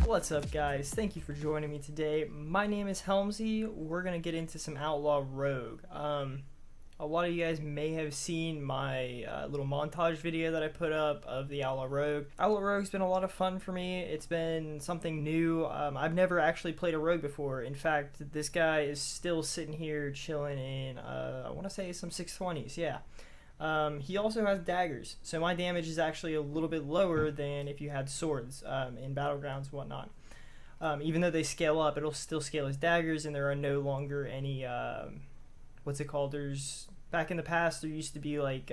What's up, guys? Thank you for joining me today. My name is Helmsy. We're gonna get into some Outlaw Rogue. A lot of you guys may have seen my little montage video that I put up of the Outlaw Rogue. Outlaw Rogue's been a lot of fun for me. It's been something new. I've never actually played a rogue before. In fact, this guy is still sitting here chilling in, I want to say some 620s, yeah. He also has daggers, so my damage is actually a little bit lower than if you had swords in battlegrounds and whatnot. Even though they scale up, it'll still scale as daggers, and there are no longer any, what's it called? Back in the past, there used to be like,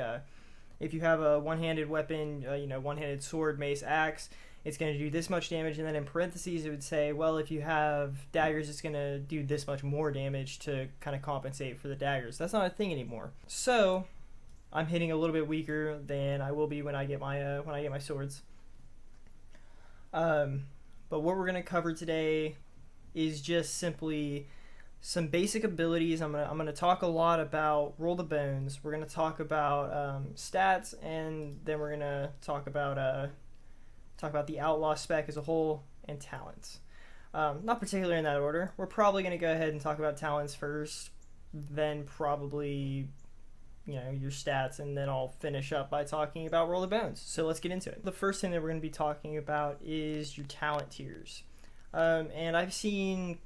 if you have a one-handed weapon, one-handed sword, mace, axe, it's going to do this much damage, and then in parentheses it would say, well, if you have daggers, it's going to do this much more damage to kind of compensate for the daggers. That's not a thing anymore. So I'm hitting a little bit weaker than I will be when I get my swords. But what we're gonna cover today is just simply some basic abilities. I'm gonna talk a lot about roll the bones. We're gonna talk about stats, and then we're gonna talk about the outlaw spec as a whole and talents. Not particularly in that order. We're probably gonna go ahead and talk about talents first, then probably your stats, and then I'll finish up by talking about roll the bones. So let's get into it. The first thing that we're going to be talking about is your talent tiers. And I've seen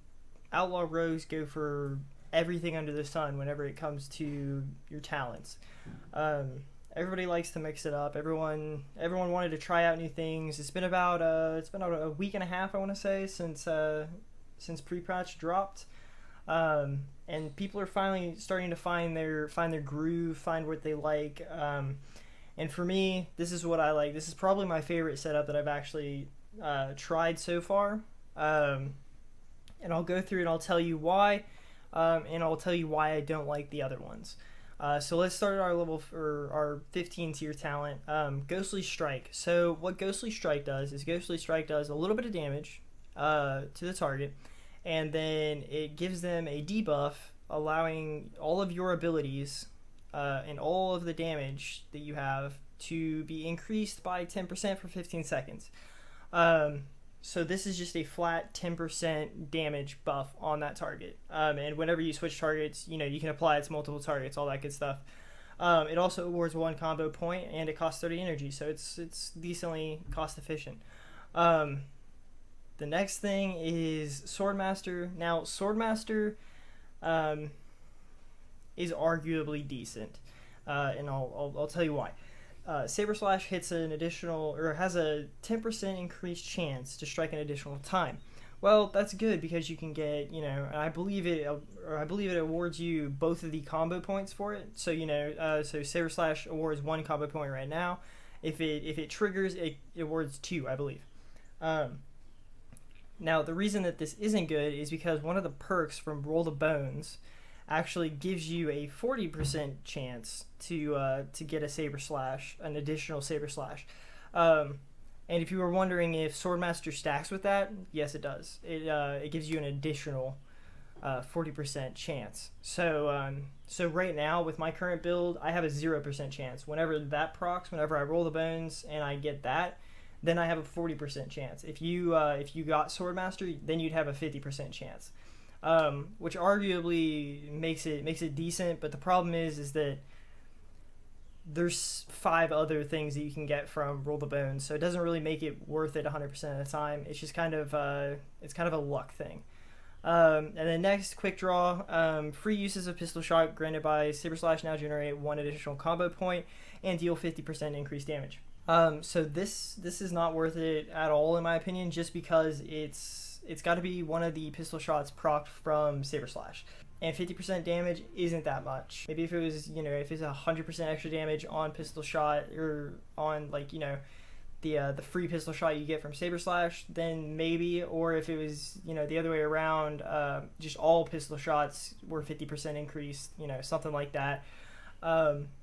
Outlaw Rogues go for everything under the sun whenever it comes to your talents. Everybody likes to mix it up. Everyone wanted to try out new things. It's been about a week and a half, I want to say, since pre-patch dropped. And people are finally starting to find their groove, find what they like. And for me, this is what I like. This is probably my favorite setup that I've actually tried so far. And I'll go through and I'll tell you why, and I'll tell you why I don't like the other ones. So let's start our 15 tier talent, Ghostly Strike. So what Ghostly Strike does is Ghostly Strike does a little bit of damage to the target, and then it gives them a debuff, allowing all of your abilities and all of the damage that you have to be increased by 10% for 15 seconds. So this is just a flat 10% damage buff on that target. And whenever you switch targets, you can apply it to multiple targets, all that good stuff. It also awards 1 combo point, and it costs 30 energy, so it's decently cost efficient. The next thing is Swordmaster. Now, Swordmaster is arguably decent, and I'll tell you why. Saber Slash hits an additional, or has a 10% increased chance to strike an additional time. Well, that's good because you can get, I believe it awards you both of the combo points for it. So so Saber Slash awards 1 combo point right now. If it triggers, it awards 2, I believe. Now, the reason that this isn't good is because one of the perks from Roll the Bones actually gives you a 40% chance to get a Saber Slash, an additional Saber Slash. And if you were wondering if Swordmaster stacks with that, yes, it does. It gives you an additional 40% chance. So right now, with my current build, I have a 0% chance. Whenever that procs, whenever I Roll the Bones and I get that, then I have a 40% chance. If you got Swordmaster, then you'd have a 50% chance, which arguably makes it decent. But the problem is that there's 5 other things that you can get from Roll the Bones, so it doesn't really make it worth it 100% of the time. It's just kind of a luck thing. And then next, Quick Draw. Free uses of pistol shot granted by Saber Slash now generate 1 additional combo point and deal 50% increased damage. So this is not worth it at all, in my opinion, just because it's got to be one of the pistol shots procced from Saber Slash, and 50% damage isn't that much. Maybe if it was, if it's 100% extra damage on pistol shot, or on the free pistol shot you get from Saber Slash, then maybe. Or if it was the other way around, just all pistol shots were 50% increased, something like that.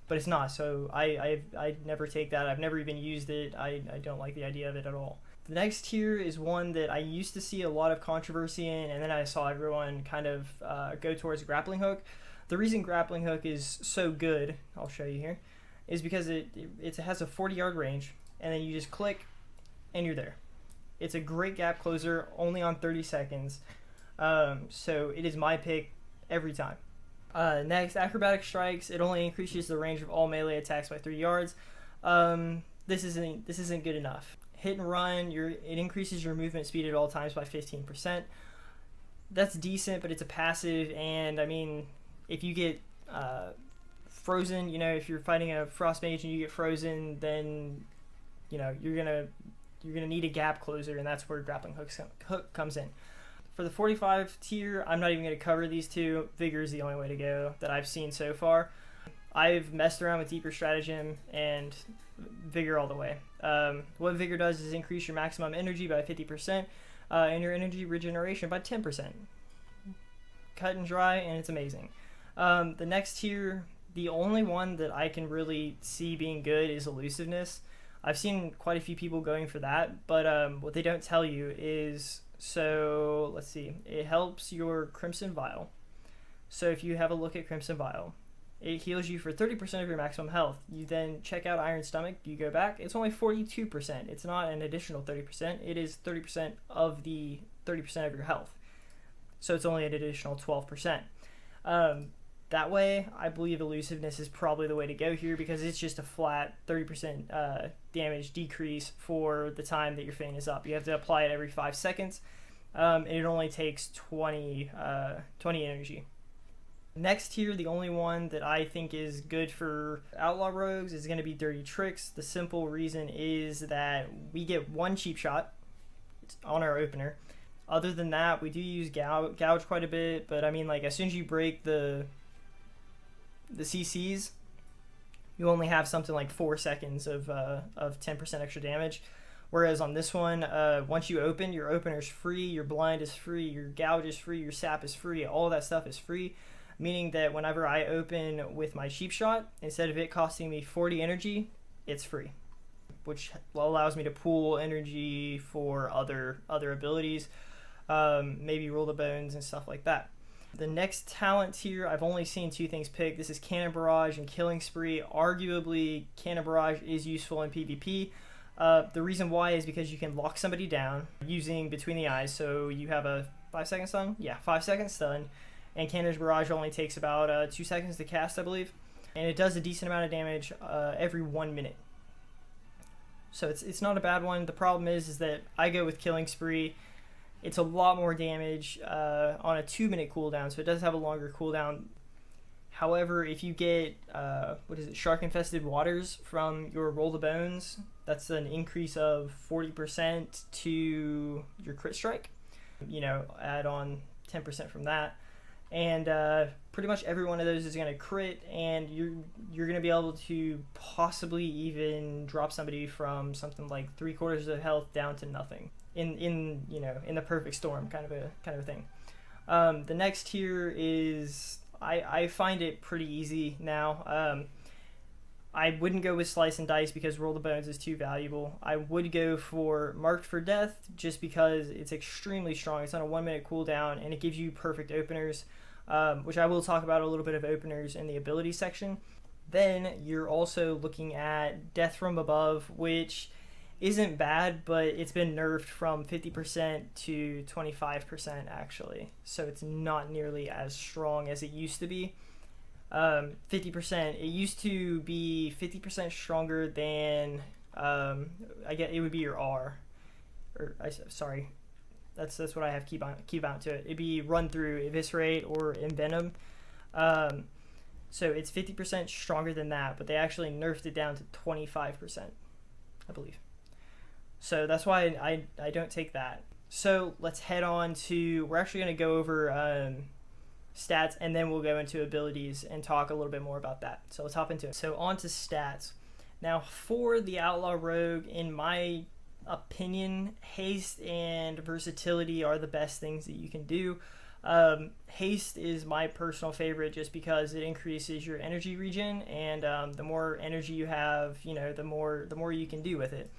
But it's not, so I never take that. I've never even used it. I don't like the idea of it at all. The next tier is one that I used to see a lot of controversy in, and then I saw everyone kind of go towards Grappling Hook. The reason Grappling Hook is so good, I'll show you here, is because it has a 40-yard range, and then you just click, and you're there. It's a great gap closer, only on 30 seconds. So it is my pick every time. Next, acrobatic strikes. It only increases the range of all melee attacks by 3 yards. This isn't good enough. Hit and run. It increases your movement speed at all times by 15%. That's decent, but it's a passive, and I mean, if you get frozen, if you're fighting a frost mage and you get frozen, then you're gonna need a gap closer, and that's where grappling hook comes in. For the 45 tier, I'm not even going to cover these two. Vigor is the only way to go that I've seen so far. I've messed around with deeper stratagem and Vigor all the way. What Vigor does is increase your maximum energy by 50% and your energy regeneration by 10%. Cut and dry, and it's amazing. The next tier, the only one that I can really see being good is elusiveness. I've seen quite a few people going for that, but what they don't tell you is, so let's see, it helps your Crimson Vial. So if you have a look at Crimson Vial, it heals you for 30% of your maximum health. You then check out Iron Stomach, you go back, it's only 42%. It's not an additional 30%, it is 30% of the 30% of your health. So it's only an additional 12%. That way, I believe elusiveness is probably the way to go here, because it's just a flat 30% damage decrease for the time that your feint is up. You have to apply it every 5 seconds, and it only takes 20 energy. Next here, the only one that I think is good for Outlaw Rogues is going to be Dirty Tricks. The simple reason is that we get one cheap shot on our opener. Other than that, we do use gouge quite a bit, but I mean, like, as soon as you break the CCs, you only have something like 4 seconds of 10% extra damage. Whereas on this one, once you open, your opener's free, your blind is free, your gouge is free, your sap is free, all that stuff is free. Meaning that whenever I open with my cheap shot, instead of it costing me 40 energy, it's free. Which allows me to pool energy for other abilities, maybe roll the bones and stuff like that. The next talent tier, I've only seen 2 things picked. This is Cannon Barrage and Killing Spree. Arguably, Cannon Barrage is useful in PvP. The reason why is because you can lock somebody down using Between the Eyes. So you have a 5-second stun? Yeah, 5-second stun. And Cannon Barrage only takes about 2 seconds to cast, I believe. And it does a decent amount of damage every 1 minute. So it's not a bad one. The problem is that I go with Killing Spree. It's a lot more damage on a 2-minute cooldown, so it does have a longer cooldown. However, if you get, Shark Infested Waters from your Roll the Bones, that's an increase of 40% to your crit strike. Add on 10% from that. And pretty much every one of those is going to crit, and you're going to be able to possibly even drop somebody from something like 3/4 of health down to nothing in the perfect storm kind of a thing. The next tier is I find it pretty easy now. I wouldn't go with Slice and Dice because Roll the Bones is too valuable. I would go for Marked for Death just because it's extremely strong. It's on a 1-minute cooldown, and it gives you perfect openers, which I will talk about a little bit of openers in the ability section. Then you're also looking at Death from Above, which isn't bad, but it's been nerfed from 50% to 25% actually. So it's not nearly as strong as it used to be. 50%. It used to be 50% stronger than I get. It would be your R, sorry, that's what I have key bound to it. It'd be Run Through, Eviscerate, or Envenom. So it's 50% stronger than that, but they actually nerfed it down to 25%, I believe. So that's why I don't take that. So let's head on to. We're actually going to go over stats, and then we'll go into abilities and talk a little bit more about that. So let's hop into it. So on to stats. Now for the Outlaw Rogue, in my opinion, haste and versatility are the best things that you can do. Haste is my personal favorite just because it increases your energy regen, and the more energy you have, the more you can do with it.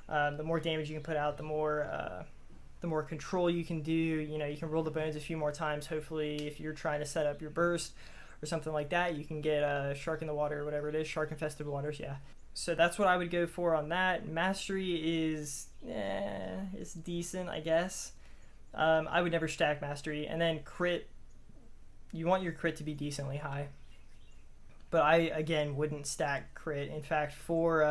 The more damage you can put out, the more control you can do. You can roll the bones a few more times. Hopefully, if you're trying to set up your burst or something like that, you can get a Shark in the Water or whatever it is, Shark Infested Waters, yeah. So that's what I would go for on that. Mastery is it's decent, I guess. I would never stack mastery. And then crit, you want your crit to be decently high. But I again wouldn't stack crit. In fact, for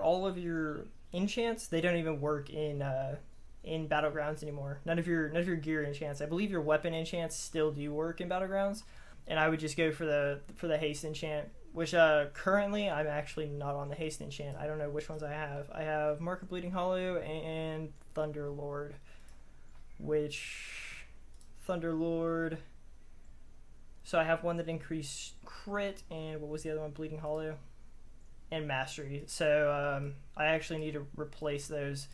all of your enchants, they don't even work in Battlegrounds anymore. None of your gear enchants. I believe your weapon enchants still do work in Battlegrounds, and I would just go for the haste enchant, which currently I'm actually not on the haste enchant. I don't know which ones I have. I have Mark of Bleeding Hollow and Thunderlord, which Thunderlord. So I have one that increased crit, and what was the other one? Bleeding Hollow and Mastery. So I actually need to replace those.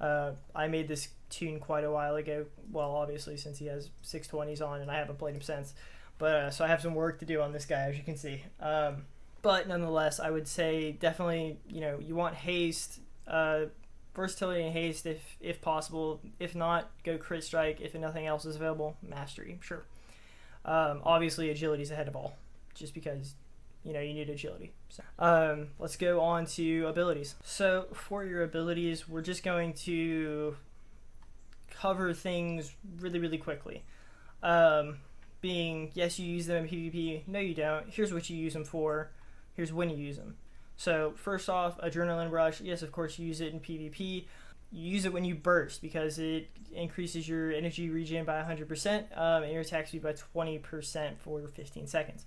I made this tune quite a while ago. Well, obviously, since he has 620s on, and I haven't played him since. But so I have some work to do on this guy, as you can see. But nonetheless, I would say definitely, you want haste, versatility and haste if possible. If not, go crit strike. If nothing else is available, mastery, sure. Obviously, agility is ahead of all, just because you need agility. So, let's go on to abilities. So for your abilities, we're just going to cover things really, really quickly. Being, yes, you use them in PvP. No, you don't. Here's what you use them for. Here's when you use them. So first off, Adrenaline Rush. Yes, of course, you use it in PvP. You use it when you burst because it increases your energy regen by 100% and your attack speed by 20% for 15 seconds.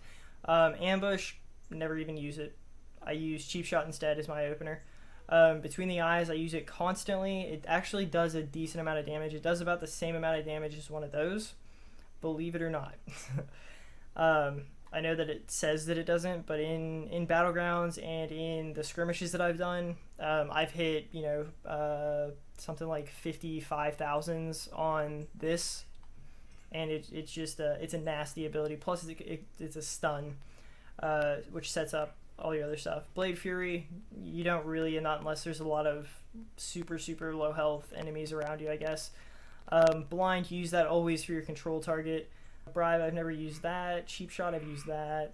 Ambush, never even use it. I use Cheap Shot instead as my opener. Between the Eyes, I use it constantly. It actually does a decent amount of damage. It does about the same amount of damage as one of those, believe it or not. I know that it says that it doesn't, but in Battlegrounds and in the skirmishes that I've done, I've hit, something like 55,000s on this, and it's just it's a nasty ability. Plus, it's a stun, which sets up all your other stuff. Blade Fury, you don't really, not unless there's a lot of super, super low health enemies around you, I guess. Blind, use that always for your control target. Bribe, I've never used that. Cheap Shot, I've used that.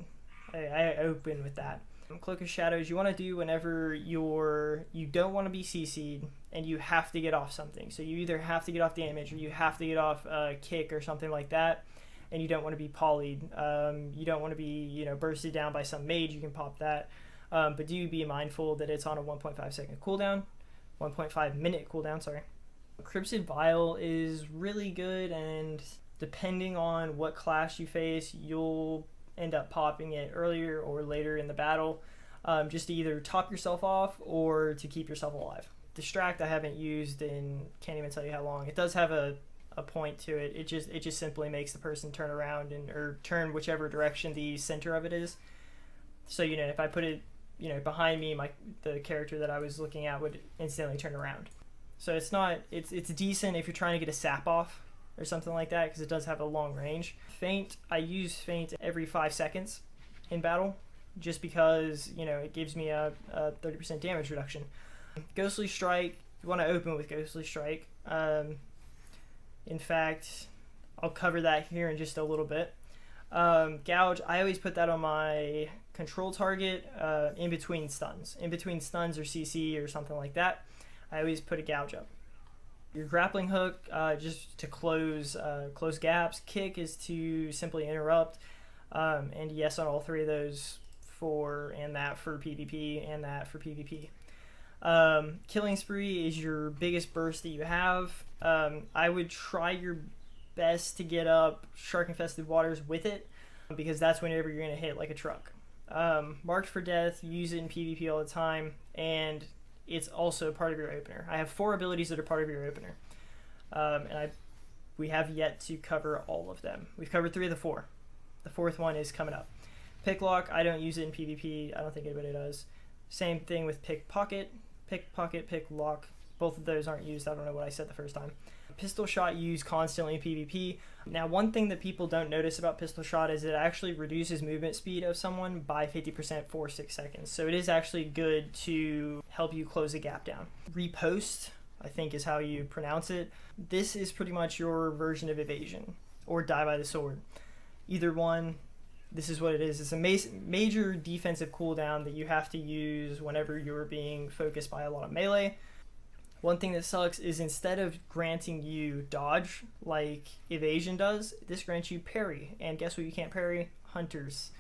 I open with that. Cloak of Shadows, you want to do whenever you don't want to be CC'd and you have to get off something. So you either have to get off damage or you have to get off kick or something like that, and you don't want to be polyed. You don't want to be bursted down by some mage. You can pop that, but do be mindful that it's on a 1.5 second cooldown, 1.5 minute cooldown. Sorry. Crimson Vial is really good, and depending on what class you face, you'll end up popping it earlier or later in the battle, just to either top yourself off or to keep yourself alive. Distract, I haven't used in can't even tell you how long. It does have a point to it. It just simply makes the person turn around or turn whichever direction the center of it is. So if I put it behind me, the character that I was looking at would instantly turn around. So it's decent if you're trying to get a sap off or something like that, because it does have a long range. Feint, I use Feint every 5 seconds in battle, just because it gives me a 30% damage reduction. Ghostly Strike, you want to open with Ghostly Strike. In fact, I'll cover that here in just a little bit. Gouge, I always put that on my control target in between stuns. In between stuns or CC or something like that, I always put a Gouge up. Your Grappling Hook, just to close gaps. Kick is to simply interrupt. And yes on all three of those, and that for PvP and that for PvP. Killing Spree is your biggest burst that you have. I would try your best to get up Shark Infested Waters with it, because that's whenever you're going to hit like a truck. Marked for Death, use it in PvP all the time, and it's also part of your opener. I have 4 abilities that are part of your opener, and we have yet to cover all of them. We've covered 3 of the 4. The 4th one is coming up. Picklock, I don't use it in PvP. I don't think anybody does. Same thing with Pickpocket. Pickpocket, Picklock, both of those aren't used. I don't know what I said the first time. Pistol Shot, used constantly in PvP. Now, one thing that people don't notice about Pistol Shot is it actually reduces movement speed of someone by 50% for 6 seconds. So it is actually good to help you close a gap down. Repost, I think is how you pronounce it. This is pretty much your version of evasion, or die by the sword. Either one, this is what it is. It's a major defensive cooldown that you have to use whenever you're being focused by a lot of melee. One thing that sucks is instead of granting you dodge like evasion does, this grants you parry. And guess what you can't parry? Hunters.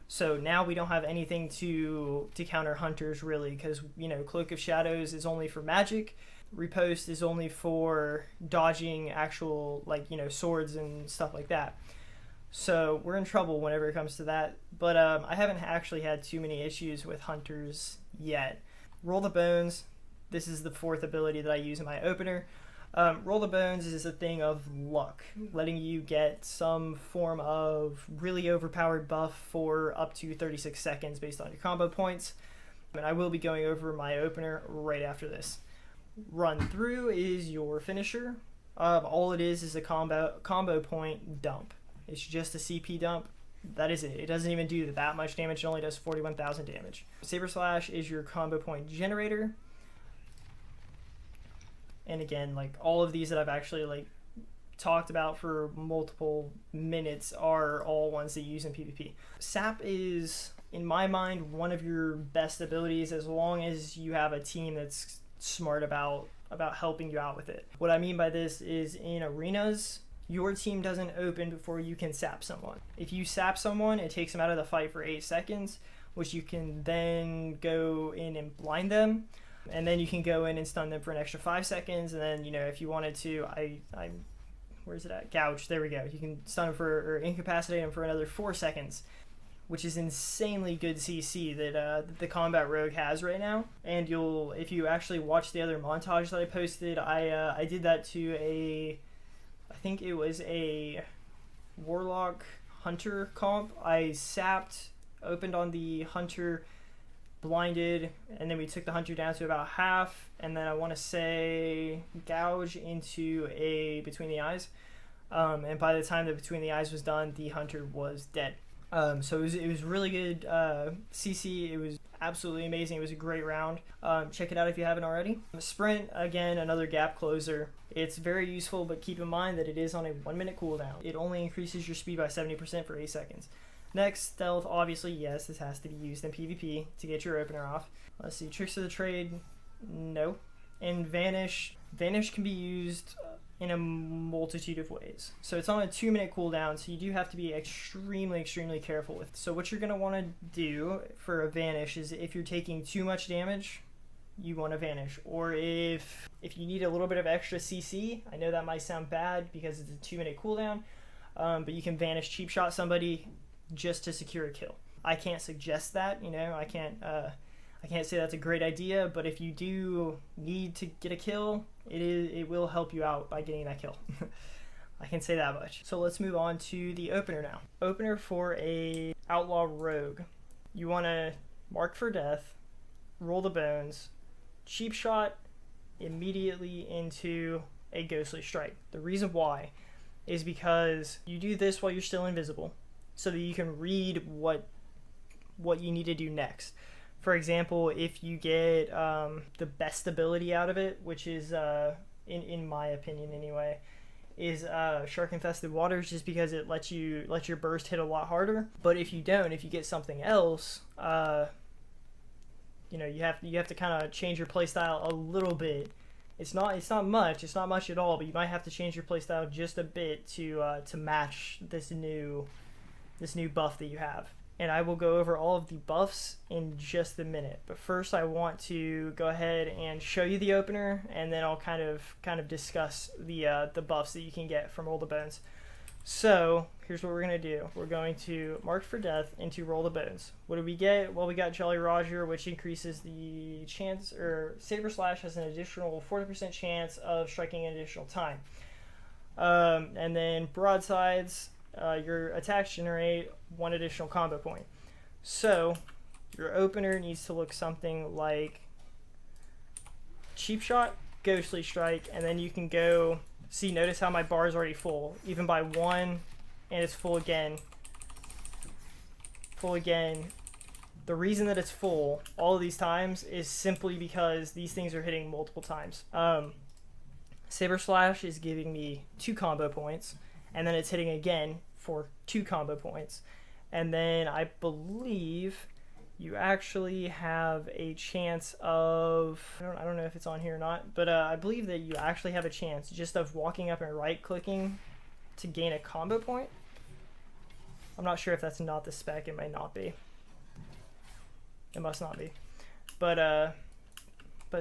So now we don't have anything to counter hunters really, because Cloak of Shadows is only for magic. Riposte is only for dodging actual swords and stuff like that. So we're in trouble whenever it comes to that. But I haven't actually had too many issues with hunters yet. Roll the Bones. This is the fourth ability that I use in my opener. Roll the Bones is a thing of luck, letting you get some form of really overpowered buff for up to 36 seconds based on your combo points. And I will be going over my opener right after this. Run Through is your finisher. All it is a combo point dump. It's just a CP dump. That is it. It doesn't even do that much damage. It only does 41,000 damage. Saber Slash is your combo point generator. And again, all of these that I've actually talked about for multiple minutes are all ones that you use in PvP. Sap is, in my mind, one of your best abilities as long as you have a team that's smart about helping you out with it. What I mean by this is in arenas, your team doesn't open before you can sap someone. If you sap someone, it takes them out of the fight for 8 seconds, which you can then go in and blind them. And then you can go in and stun them for an extra 5 seconds, and then if you wanted to, where's it at? Gouge. There we go. You can stun them or incapacitate them for another 4 seconds, which is insanely good CC that the combat rogue has right now. And if you actually watch the other montage that I posted, I did that to I think it was a Warlock Hunter comp. I sapped, opened on the Hunter, blinded, and then we took the Hunter down to about half, and then I want to say gouge into a between the eyes, and by the time that between the eyes was done, the Hunter was dead. So it was really good CC. It was absolutely amazing. It was a great round. Check it out if you haven't already. Sprint, again, another gap closer. It's very useful, but keep in mind that it is on a 1-minute cooldown. It only increases your speed by 70% for 8 seconds. Next, Stealth, obviously, yes, this has to be used in PvP to get your opener off. Let's see, Tricks of the Trade, no. And Vanish can be used in a multitude of ways. So it's on a 2-minute cooldown, so you do have to be extremely, extremely careful with it. So what you're going to want to do for a Vanish is if you're taking too much damage, you want to Vanish. Or if you need a little bit of extra CC, I know that might sound bad because it's a 2-minute cooldown, but you can Vanish Cheap Shot somebody just to secure a kill. I can't suggest that, I can't say that's a great idea, but if you do need to get a kill, it will help you out by getting that kill. I can say that much. So let's move on to the opener now. Opener for a Outlaw Rogue. You want to mark for death, roll the bones, cheap shot immediately into a ghostly strike. The reason why is because you do this while you're still invisible, so that you can read what you need to do next. For example, if you get the best ability out of it, which is, in my opinion anyway, is Shark Infested Waters, just because it lets your burst hit a lot harder. But if you don't, if you get something else, you have to kind of change your playstyle a little bit. It's not much at all, but you might have to change your playstyle just a bit to match this new buff that you have. And I will go over all of the buffs in just a minute. But first I want to go ahead and show you the opener, and then I'll kind of discuss the buffs that you can get from Roll the Bones. So here's what we're going to do. We're going to mark for death into Roll the Bones. What do we get? Well, we got Jolly Roger, which increases the chance, or Saber Slash has an additional 40% chance of striking an additional time. And then Broadsides, your attacks generate 1 additional combo point. So your opener needs to look something like Cheap Shot, Ghostly Strike, and then you can go, see, notice how my bar is already full, even by 1, and it's full again. Full again. The reason that it's full all of these times is simply because these things are hitting multiple times. Saber Slash is giving me 2 combo points, and then it's hitting again for 2 combo points. And then I believe you actually have a chance of, I don't know if it's on here or not, but I believe that you actually have a chance just of walking up and right clicking to gain a combo point. I'm not sure if that's not the spec. It might not be. It must not be. But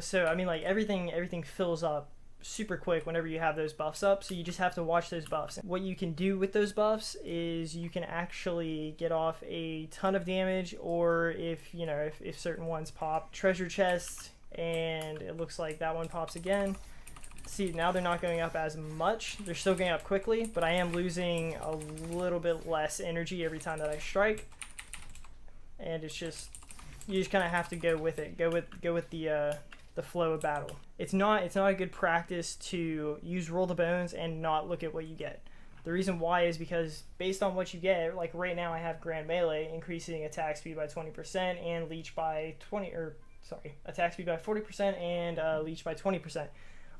so I mean, like, everything fills up super quick whenever you have those buffs up, so you just have to watch those buffs. What you can do with those buffs is you can actually get off a ton of damage, or if you know, if certain ones pop. Treasure chest, and it looks like that one pops again. See, now they're not going up as much. They're still going up quickly, but I am losing a little bit less energy every time that I strike. And it's just, you just kind of have to go with it. Go with the flow of battle. It's not a good practice to use roll the bones and not look at what you get. The reason why is because based on what you get, like right now I have Grand Melee increasing attack speed by 20% and leech by attack speed by 40% and leech by 20%,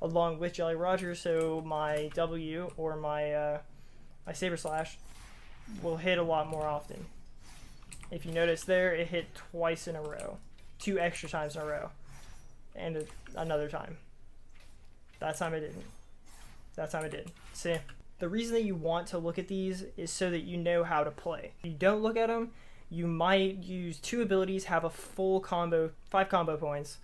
along with Jolly Roger. So my W, or my Saber Slash, will hit a lot more often. If you notice there, it hit twice in a row, 2 extra times in a row, and another time. That time it didn't. That time it did. See? The reason that you want to look at these is so that you know how to play. If you don't look at them, you might use 2 abilities, have a full combo, 5 combo points,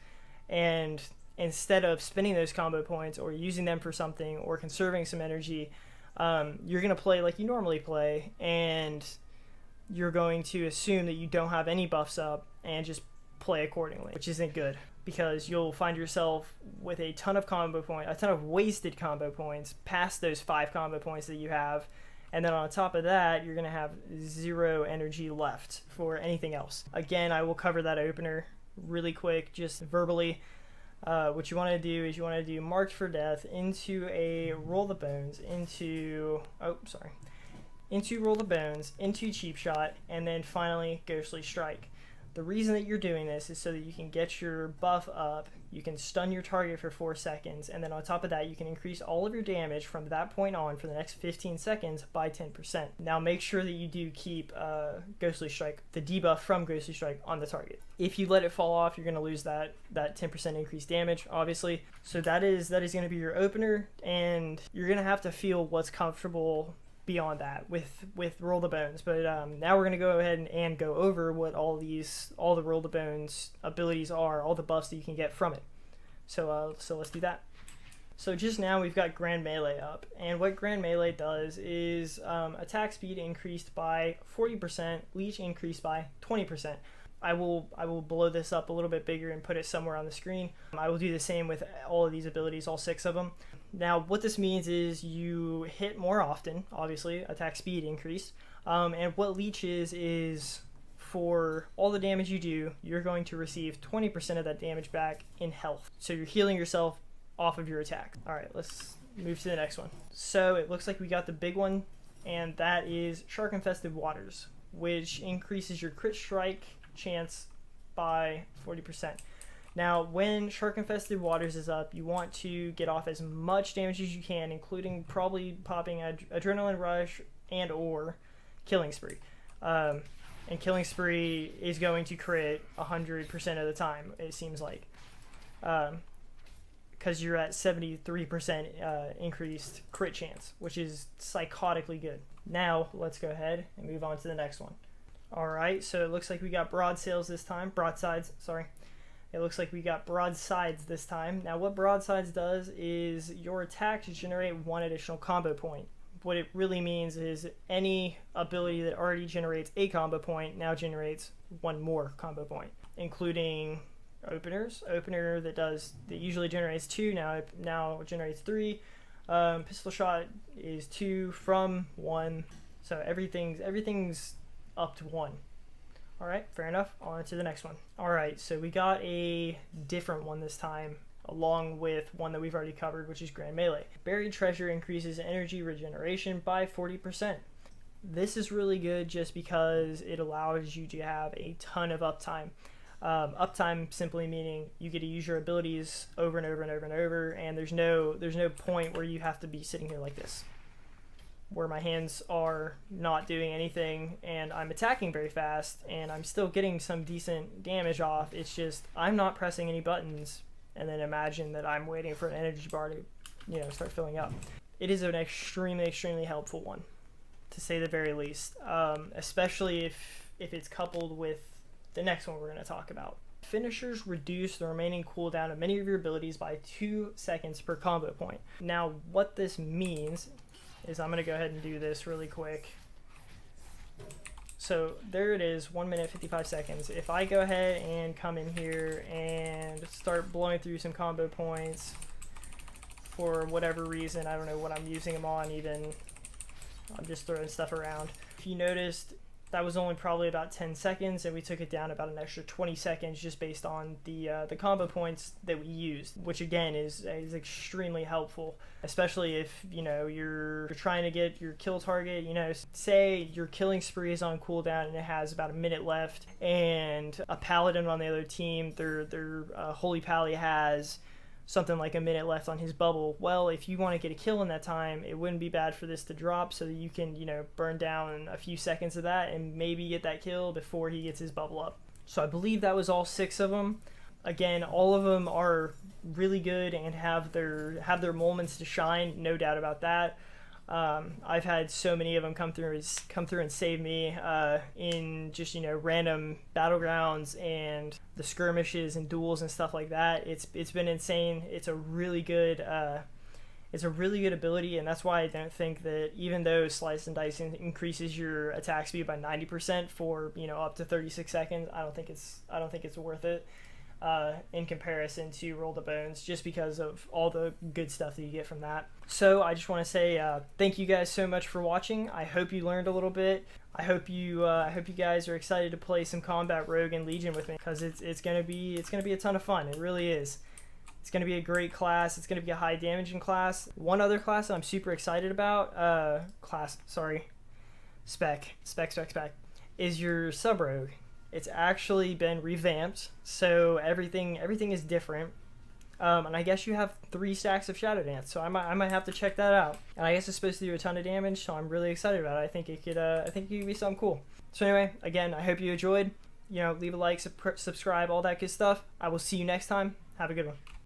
and instead of spending those combo points or using them for something or conserving some energy, you're going to play like you normally play, and you're going to assume that you don't have any buffs up and just play accordingly, which isn't good, because you'll find yourself with a ton of wasted combo points past those 5 combo points that you have, and then on top of that, you're going to have 0 energy left for anything else. Again, I will cover that opener really quick, just verbally. What you want to do is you want to do Marked for Death into a Roll the Bones, into Roll the Bones, into Cheap Shot, and then finally Ghostly Strike. The reason that you're doing this is so that you can get your buff up, you can stun your target for 4 seconds, and then on top of that, you can increase all of your damage from that point on for the next 15 seconds by 10%. Now make sure that you do keep Ghostly Strike, the debuff from Ghostly Strike, on the target. If you let it fall off, you're going to lose that 10% increased damage, obviously. So that is going to be your opener, and you're going to have to feel what's comfortable beyond that with Roll the Bones. But now we're going to go ahead and go over what all the Roll the Bones abilities are, all the buffs that you can get from it. So let's do that. So just now we've got Grand Melee up, and what Grand Melee does is attack speed increased by 40%, leech increased by 20%. I will blow this up a little bit bigger and put it somewhere on the screen. I will do the same with all of these abilities, all 6 of them. Now what this means is you hit more often, obviously, attack speed increased, and what leech is for all the damage you do, you're going to receive 20% of that damage back in health. So you're healing yourself off of your attack. Alright, let's move to the next one. So it looks like we got the big one, and that is Shark Infested Waters, which increases your crit strike chance by 40%. Now, when Shark Infested Waters is up, you want to get off as much damage as you can, including probably popping Adrenaline Rush and or Killing Spree. And Killing Spree is going to crit 100% of the time, it seems like. Because you're at 73% increased crit chance, which is psychotically good. Now, let's go ahead and move on to the next one. Alright, so it looks like we got broadsides this time. It looks like we got broadsides this time. Now what broadsides does is your attacks generate 1 additional combo point. What it really means is any ability that already generates a combo point now generates 1 more combo point, including openers. Opener that usually generates 2, now generates 3. Pistol shot is 2 from 1, so everything's up to 1. Alright, fair enough. On to the next one. Alright, so we got a different one this time, along with one that we've already covered, which is Grand Melee. Buried Treasure increases energy regeneration by 40%. This is really good just because it allows you to have a ton of uptime. Uptime simply meaning you get to use your abilities over and over and over and over, and there's no point where you have to be sitting here like this. where my hands are not doing anything and I'm attacking very fast and I'm still getting some decent damage off. It's just I'm not pressing any buttons, and then imagine that I'm waiting for an energy bar to, start filling up. It is an extremely helpful one, to say the very least, especially if it's coupled with the next one we're going to talk about. Finishers reduce the remaining cooldown of many of your abilities by 2 seconds per combo point. Now, what this means is I'm going to go ahead and do this really quick. So there it is, 1 minute 55 seconds. If I go ahead and come in here and start blowing through some combo points for whatever reason, I don't know what I'm using them on even, I'm just throwing stuff around. If you noticed, that was only probably about 10 seconds, and we took it down about an extra 20 seconds just based on the combo points that we used, which again is extremely helpful, especially if you're trying to get your kill target. Say your killing spree is on cooldown and it has about a minute left, and a paladin on the other team, their holy pally has something like a minute left on his bubble. Well, if you want to get a kill in that time, it wouldn't be bad for this to drop so that you can, burn down a few seconds of that and maybe get that kill before he gets his bubble up. So I believe that was all 6 of them. Again, all of them are really good and have their moments to shine, no doubt about that. I've had so many of them come through and save me in just random battlegrounds and the skirmishes and duels and stuff like that. It's been insane. It's a really good ability, and that's why I don't think that, even though Slice and Dice increases your attack speed by 90% for up to 36 seconds, I don't think it's worth it in comparison to Roll the Bones, just because of all the good stuff that you get from that. So I just want to say thank you guys so much for watching. I hope you learned a little bit. I hope you guys are excited to play some Combat Rogue and Legion with me, because it's gonna be a ton of fun. It really is. It's gonna be a great class. It's gonna be a high damaging class. One other class that I'm super excited about, spec is your Sub Rogue. It's actually been revamped, so everything is different. And I guess you have 3 stacks of Shadow Dance, so I might have to check that out. And I guess it's supposed to do a ton of damage, so I'm really excited about it. I think it could be something cool. So anyway, again, I hope you enjoyed. Leave a like, subscribe, all that good stuff. I will see you next time. Have a good one.